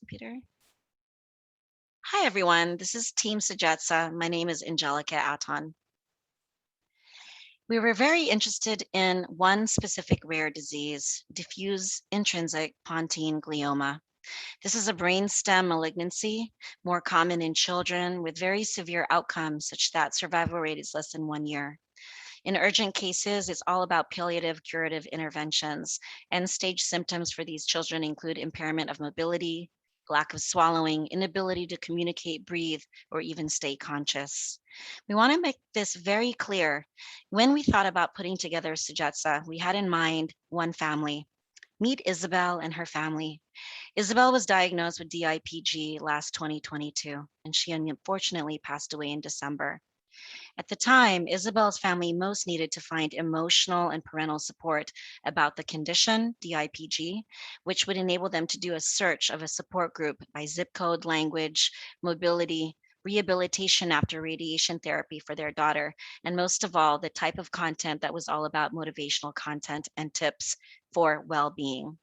computer. Hi, everyone. This is Team Sagezza. My name is Eangelica Aton. We were very interested in one specific rare disease, diffuse intrinsic pontine glioma. This is a brainstem malignancy, more common in children with very severe outcomes, such that survival rate is less than 1 year. In urgent cases, it's all about palliative curative interventions. End-stage symptoms for these children include impairment of mobility, lack of swallowing, inability to communicate, breathe, or even stay conscious. We want to make this very clear. When we thought about putting together Sagezza, we had in mind one family. Meet Isabel and her family. Isabel was diagnosed with DIPG last 2022, and she unfortunately passed away in December. At the time, Isabel's family most needed to find emotional and parental support about the condition, DIPG, which would enable them to do a search of a support group by zip code, language, mobility, rehabilitation after radiation therapy for their daughter, and most of all, the type of content that was all about motivational content and tips for well-being.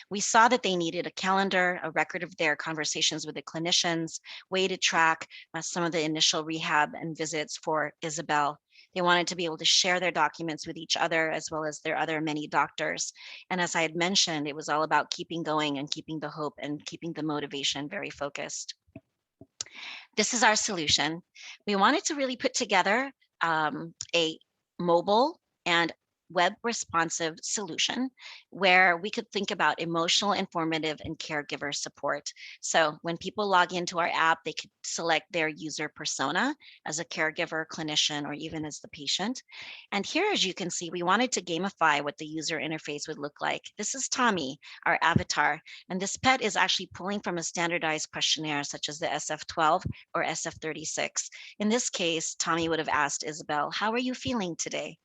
We saw that they needed a calendar, a record of their conversations with the clinicians, way to track some of the initial rehab and visits for Isabel. They wanted to be able to share their documents with each other as well as their other many doctors. And as I had mentioned, it was all about keeping going and keeping the hope and keeping the motivation very focused. This is our solution. We wanted to really put together a mobile and web responsive solution where we could think about emotional, informative, and caregiver support. So when people log into our app, they could select their user persona as a caregiver, clinician, or even as the patient. And here, as you can see, we wanted to gamify what the user interface would look like. This is Tommy, our avatar, and this pet is actually pulling from a standardized questionnaire such as the SF-12 or SF-36. In this case, Tommy would have asked Isabel, "How are you feeling today?"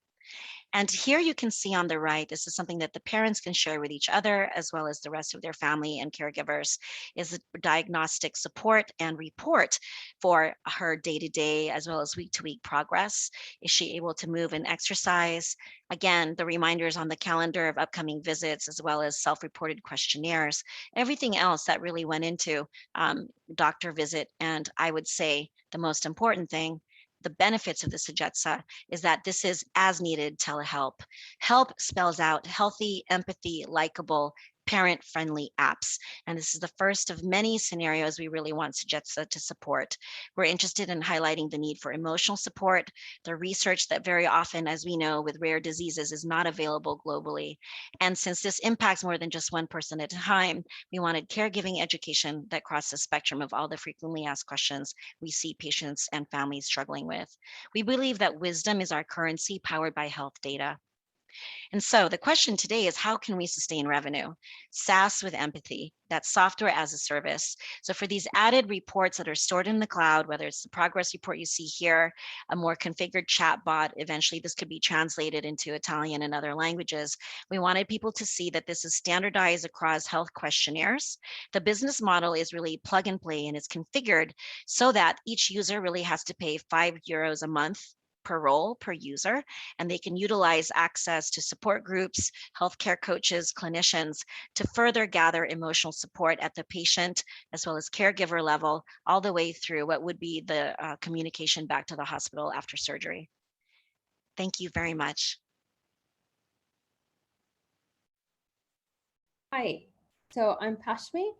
And here you can see on the right, this is something that the parents can share with each other as well as the rest of their family and caregivers, is a diagnostic support and report for her day-to-day as well as week-to-week progress. Is she able to move and exercise? Again, the reminders on the calendar of upcoming visits as well as self-reported questionnaires, everything else that really went into doctor visit. And I would say the most important thing, the benefits of the Sagezza is that this is as needed telehelp. Help spells out healthy, empathy, likable, parent-friendly apps. And this is the first of many scenarios we really want Sagezza to support. We're interested in highlighting the need for emotional support, the research that very often, as we know, with rare diseases is not available globally. And since this impacts more than just one person at a time, we wanted caregiving education that crosses the spectrum of all the frequently asked questions we see patients and families struggling with. We believe that wisdom is our currency powered by health data. And so the question today is, how can we sustain revenue? SaaS with empathy, that's software as a service. So for these added reports that are stored in the cloud, whether it's the progress report you see here, a more configured chat bot, eventually this could be translated into Italian and other languages. We wanted people to see that this is standardized across health questionnaires. The business model is really plug and play and it's configured so that each user really has to pay €5 a month per role, per user, and they can utilize access to support groups, healthcare coaches, clinicians to further gather emotional support at the patient as well as caregiver level, all the way through what would be the communication back to the hospital after surgery. Thank you very much. Hi, so I'm Pashmi.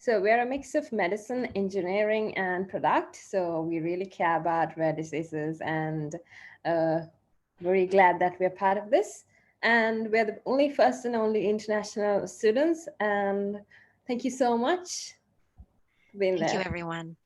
So we're a mix of medicine, engineering, and product. So we really care about rare diseases and very glad that we're part of this. And we're the only first and only international students. And thank you so much for being there. Thank you, everyone.